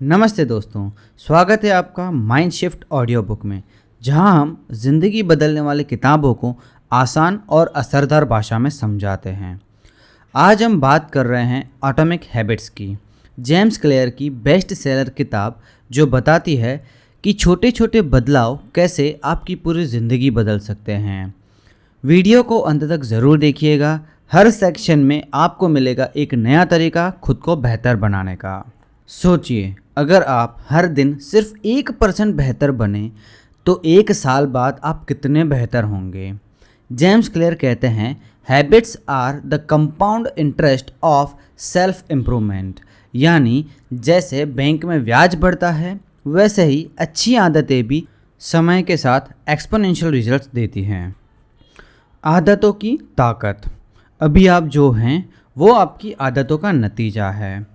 नमस्ते दोस्तों, स्वागत है आपका माइंड शिफ्ट ऑडियो बुक में, जहां हम ज़िंदगी बदलने वाली किताबों को आसान और असरदार भाषा में समझाते हैं। आज हम बात कर रहे हैं एटॉमिक हैबिट्स की, जेम्स क्लियर की बेस्ट सेलर किताब, जो बताती है कि छोटे छोटे बदलाव कैसे आपकी पूरी ज़िंदगी बदल सकते हैं। वीडियो को अंत तक ज़रूर देखिएगा। हर सेक्शन में आपको मिलेगा एक नया तरीका खुद को बेहतर बनाने का। सोचिए, अगर आप हर दिन सिर्फ 1% बेहतर बने तो 1 साल बाद आप कितने बेहतर होंगे। जेम्स क्लियर कहते हैं, habits are the compound interest of self improvement. यानी जैसे बैंक में ब्याज बढ़ता है, वैसे ही अच्छी आदतें भी समय के साथ एक्सपोनेंशियल रिजल्ट्स देती हैं। आदतों की ताकत। अभी आप जो हैं वो आपकी आदतों का नतीजा है।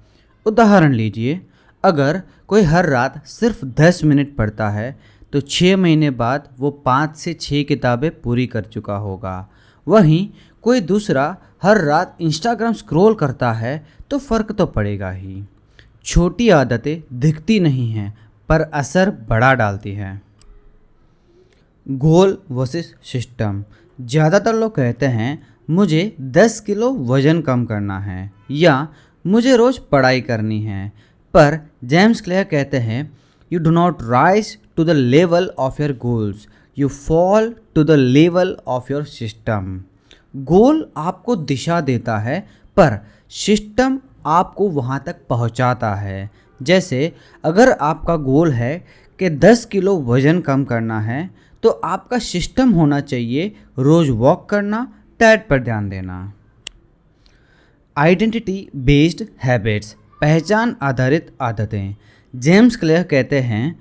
उदाहरण लीजिए, अगर कोई हर रात सिर्फ 10 मिनट पढ़ता है तो 6 महीने बाद वो 5 से 6 किताबें पूरी कर चुका होगा। वहीं कोई दूसरा हर रात इंस्टाग्राम स्क्रॉल करता है तो फ़र्क तो पड़ेगा ही। छोटी आदतें दिखती नहीं हैं पर असर बड़ा डालती हैं। गोल वर्सेस सिस्टम। ज़्यादातर लोग कहते हैं मुझे 10 किलो वज़न कम करना है या मुझे रोज़ पढ़ाई करनी है, पर जेम्स क्लियर कहते हैं, you do not rise to the level of your goals, you fall to the level of your system. Goal आपको दिशा देता है पर सिस्टम आपको वहाँ तक पहुँचाता है। जैसे अगर आपका गोल है कि 10 किलो वज़न कम करना है तो आपका सिस्टम होना चाहिए रोज़ वॉक करना, डाइट पर ध्यान देना। आइडेंटिटी बेस्ड हैबिट्स, पहचान आधारित आदतें। जेम्स क्लियर कहते हैं,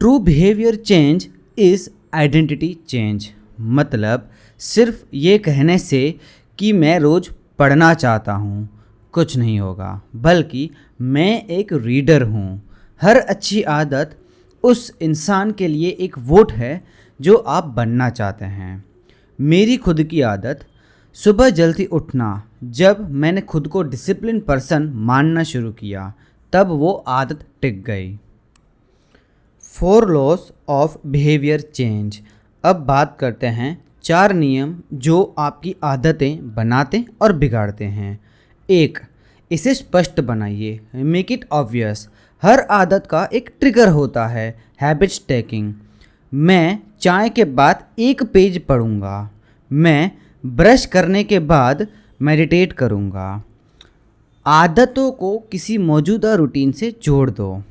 true behaviour change is identity change. मतलब सिर्फ ये कहने से कि मैं रोज़ पढ़ना चाहता हूँ कुछ नहीं होगा, बल्कि मैं एक रीडर हूँ। हर अच्छी आदत उस इंसान के लिए एक वोट है जो आप बनना चाहते हैं। मेरी खुद की आदत, सुबह जल्दी उठना। जब मैंने खुद को डिसिप्लिन पर्सन मानना शुरू किया तब वो आदत टिक गई। 4 लॉज ऑफ बिहेवियर चेंज। अब बात करते हैं 4 नियम जो आपकी आदतें बनाते और बिगाड़ते हैं। 1, इसे स्पष्ट बनाइए, मेक इट ऑब्वियस। हर आदत का एक ट्रिगर होता है, हैबिट स्टैकिंग। मैं चाय के बाद 1 पेज पढ़ूंगा। मैं ब्रश करने के बाद मेडिटेट करूंगा। आदतों को किसी मौजूदा रूटीन से जोड़ दो।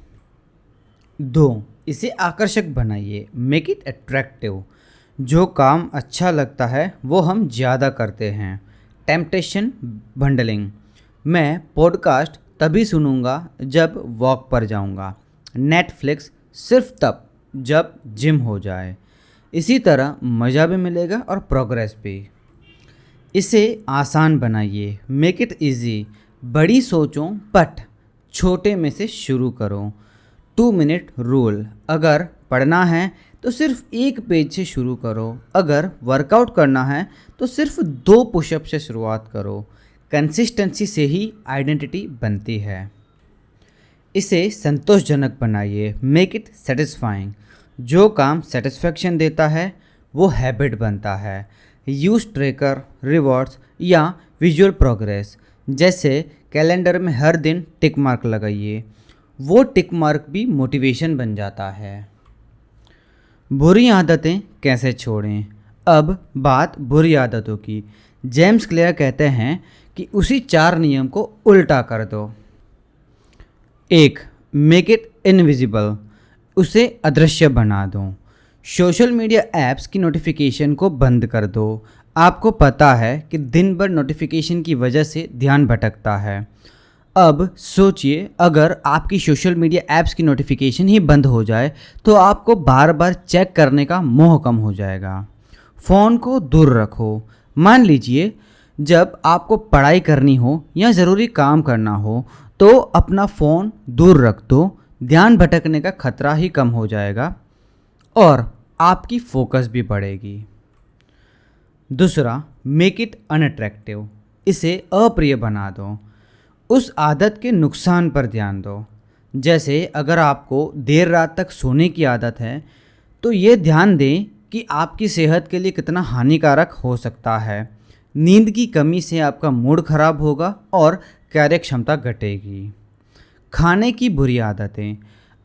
2, इसे आकर्षक बनाइए, मेक इट अट्रैक्टिव। जो काम अच्छा लगता है वो हम ज़्यादा करते हैं, टेम्पटेशन बंडलिंग। मैं पॉडकास्ट तभी सुनूंगा जब वॉक पर जाऊंगा, नेटफ्लिक्स सिर्फ तब जब जिम हो जाए। इसी तरह मज़ा भी मिलेगा और प्रोग्रेस भी। इसे आसान बनाइए, मेक इट इजी। बड़ी सोचों बट छोटे में से शुरू करो। 2 मिनट रूल। अगर पढ़ना है तो सिर्फ 1 पेज से शुरू करो। अगर वर्कआउट करना है तो सिर्फ 2 पुशअप से शुरुआत करो। कंसिस्टेंसी से ही आइडेंटिटी बनती है। इसे संतोषजनक बनाइए, मेक इट सेटिस्फाइंग। जो काम सेटिस्फेक्शन देता है वो हैबिट बनता है। यूज ट्रैकर, रिवॉर्ड्स या विजुअल प्रोग्रेस। जैसे कैलेंडर में हर दिन टिक मार्क लगाइए, वो टिक मार्क भी मोटिवेशन बन जाता है। बुरी आदतें कैसे छोड़ें। अब बात बुरी आदतों की। जेम्स क्लियर कहते हैं कि उसी 4 नियम को उल्टा कर दो। 1, मेक इट इनविजिबल। उसे अदृश्य बना दो। सोशल मीडिया ऐप्स की नोटिफिकेशन को बंद कर दो। आपको पता है कि दिन भर नोटिफिकेशन की वजह से ध्यान भटकता है। अब सोचिए, अगर आपकी सोशल मीडिया ऐप्स की नोटिफिकेशन ही बंद हो जाए तो आपको बार बार चेक करने का मोह कम हो जाएगा। फ़ोन को दूर रखो। मान लीजिए जब आपको पढ़ाई करनी हो या ज़रूरी काम करना हो तो अपना फ़ोन दूर रख दो। ध्यान भटकने का खतरा ही कम हो जाएगा और आपकी फोकस भी बढ़ेगी। दूसरा, मेक इट अनअट्रैक्टिव। इसे अप्रिय बना दो। उस आदत के नुकसान पर ध्यान दो। जैसे अगर आपको देर रात तक सोने की आदत है तो ये ध्यान दें कि आपकी सेहत के लिए कितना हानिकारक हो सकता है। नींद की कमी से आपका मूड खराब होगा और कार्य क्षमता घटेगी। खाने की बुरी आदतें,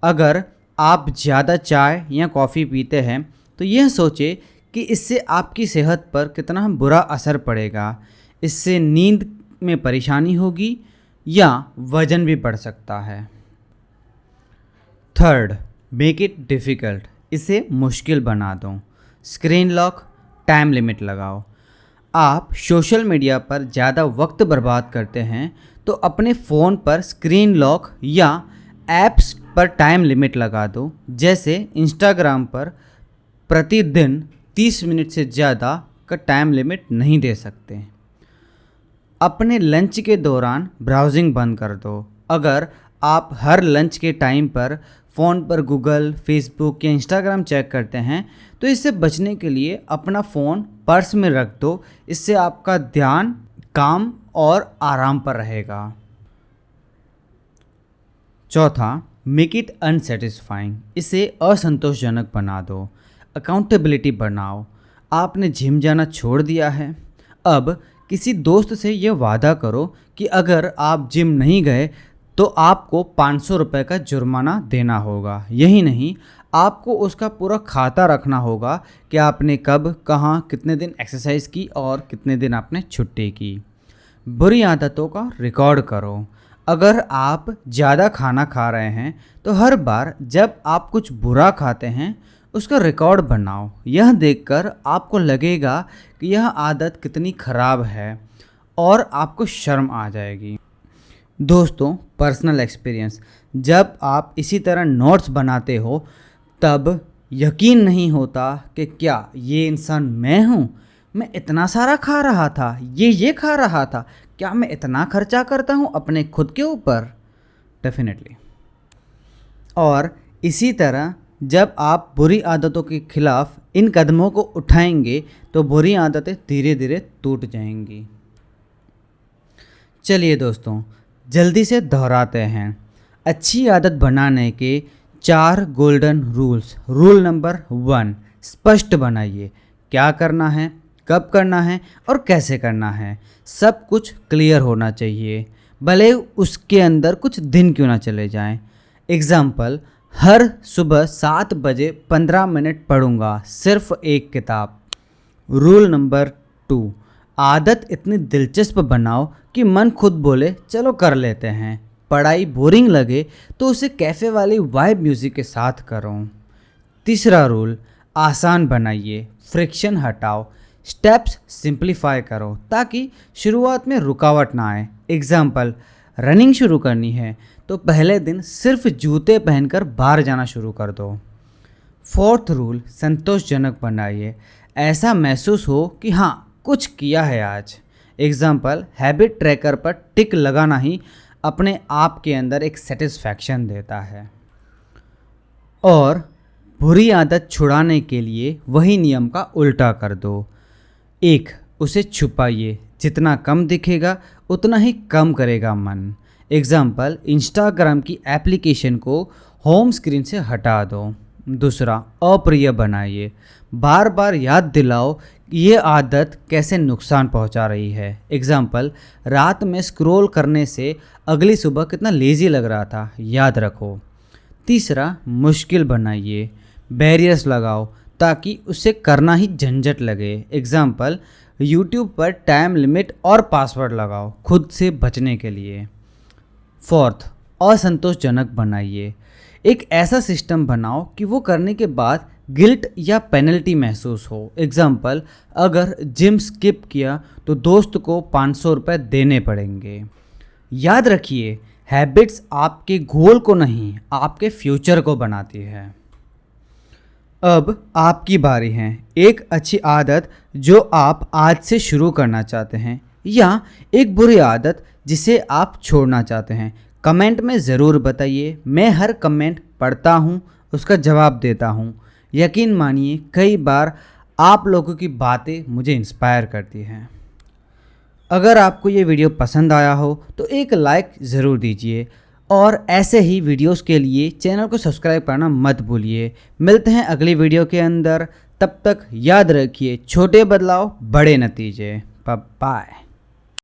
अगर आप ज़्यादा चाय या कॉफ़ी पीते हैं तो यह सोचें कि इससे आपकी सेहत पर कितना बुरा असर पड़ेगा। इससे नींद में परेशानी होगी या वज़न भी बढ़ सकता है। थर्ड, मेक इट डिफ़िकल्ट, इसे मुश्किल बना दो। स्क्रीन लॉक, टाइम लिमिट लगाओ। आप सोशल मीडिया पर ज़्यादा वक्त बर्बाद करते हैं तो अपने फ़ोन पर स्क्रीन लॉक या ऐप्स पर टाइम लिमिट लगा दो। जैसे इंस्टाग्राम पर प्रतिदिन 30 मिनट से ज़्यादा का टाइम लिमिट नहीं दे सकते। अपने लंच के दौरान ब्राउजिंग बंद कर दो। अगर आप हर लंच के टाइम पर फ़ोन पर गूगल, फेसबुक या इंस्टाग्राम चेक करते हैं तो इससे बचने के लिए अपना फ़ोन पर्स में रख दो। इससे आपका ध्यान काम और आराम पर रहेगा। चौथा, मेक इट अनसेटिस्फाइंग, इसे असंतोषजनक बना दो। अकाउंटेबिलिटी बनाओ। आपने जिम जाना छोड़ दिया है, अब किसी दोस्त से यह वादा करो कि अगर आप जिम नहीं गए तो आपको 500 रुपये का जुर्माना देना होगा। यही नहीं, आपको उसका पूरा खाता रखना होगा कि आपने कब, कहाँ, कितने दिन एक्सरसाइज की और कितने दिन आपने छुट्टी की। बुरी आदतों का रिकॉर्ड करो। अगर आप ज़्यादा खाना खा रहे हैं तो हर बार जब आप कुछ बुरा खाते हैं उसका रिकॉर्ड बनाओ। यह देखकर आपको लगेगा कि यह आदत कितनी ख़राब है और आपको शर्म आ जाएगी। दोस्तों, पर्सनल एक्सपीरियंस, जब आप इसी तरह नोट्स बनाते हो तब यकीन नहीं होता कि क्या ये इंसान मैं हूँ। मैं इतना सारा खा रहा था, ये खा रहा था, क्या मैं इतना खर्चा करता हूँ अपने खुद के ऊपर? डेफिनेटली। और इसी तरह जब आप बुरी आदतों के खिलाफ इन कदमों को उठाएंगे तो बुरी आदतें धीरे धीरे टूट जाएंगी। चलिए दोस्तों, जल्दी से दोहराते हैं। अच्छी आदत बनाने के 4 गोल्डन रूल्स। रूल नंबर 1, स्पष्ट बनाइए। क्या करना है, कब करना है और कैसे करना है, सब कुछ क्लियर होना चाहिए, भले उसके अंदर कुछ दिन क्यों ना चले जाएं। एग्ज़ाम्पल, हर सुबह 7 बजे 15 मिनट पढ़ूंगा, सिर्फ एक किताब। रूल नंबर 2, आदत इतनी दिलचस्प बनाओ कि मन खुद बोले चलो कर लेते हैं। पढ़ाई बोरिंग लगे तो उसे कैफ़े वाली वाइब म्यूज़िक के साथ करो। तीसरा रूल, आसान बनाइए, फ्रिक्शन हटाओ, स्टेप्स सिंप्लीफाई करो ताकि शुरुआत में रुकावट ना आए। एग्ज़ाम्पल, रनिंग शुरू करनी है तो पहले दिन सिर्फ जूते पहनकर बाहर जाना शुरू कर दो। फोर्थ रूल, संतोषजनक बनाइए, ऐसा महसूस हो कि हाँ कुछ किया है आज। एग्ज़ाम्पल, हैबिट ट्रैकर पर टिक लगाना ही अपने आप के अंदर एक सेटिस्फैक्शन देता है। और बुरी आदत छुड़ाने के लिए वही नियम का उल्टा कर दो। 1, उसे छुपाइए, जितना कम दिखेगा उतना ही कम करेगा मन। एग्ज़ाम्पल, इंस्टाग्राम की एप्लीकेशन को होम स्क्रीन से हटा दो। दूसरा, अप्रिय बनाइए, बार बार याद दिलाओ ये आदत कैसे नुकसान पहुंचा रही है। एग्ज़ाम्पल, रात में स्क्रॉल करने से अगली सुबह कितना लेज़ी लग रहा था, याद रखो। तीसरा, मुश्किल बनाइए, बैरियर्स लगाओ ताकि उसे करना ही झंझट लगे। एग्ज़ाम्पल, यूट्यूब पर टाइम लिमिट और पासवर्ड लगाओ खुद से बचने के लिए। फोर्थ, असंतोषजनक बनाइए, एक ऐसा सिस्टम बनाओ कि वो करने के बाद गिल्ट या पेनल्टी महसूस हो। एग्ज़ाम्पल, अगर जिम स्किप किया तो दोस्त को 500 रुपये देने पड़ेंगे। याद रखिए, हैबिट्स आपके गोल को नहीं, आपके फ्यूचर को बनाती है। अब आपकी बारी है। एक अच्छी आदत जो आप आज से शुरू करना चाहते हैं या एक बुरी आदत जिसे आप छोड़ना चाहते हैं, कमेंट में ज़रूर बताइए। मैं हर कमेंट पढ़ता हूँ, उसका जवाब देता हूँ। यकीन मानिए, कई बार आप लोगों की बातें मुझे इंस्पायर करती हैं। अगर आपको ये वीडियो पसंद आया हो तो एक लाइक ज़रूर दीजिए और ऐसे ही वीडियोस के लिए चैनल को सब्सक्राइब करना मत भूलिए। मिलते हैं अगली वीडियो के अंदर, तब तक याद रखिए छोटे बदलाव बड़े नतीजे। बाय।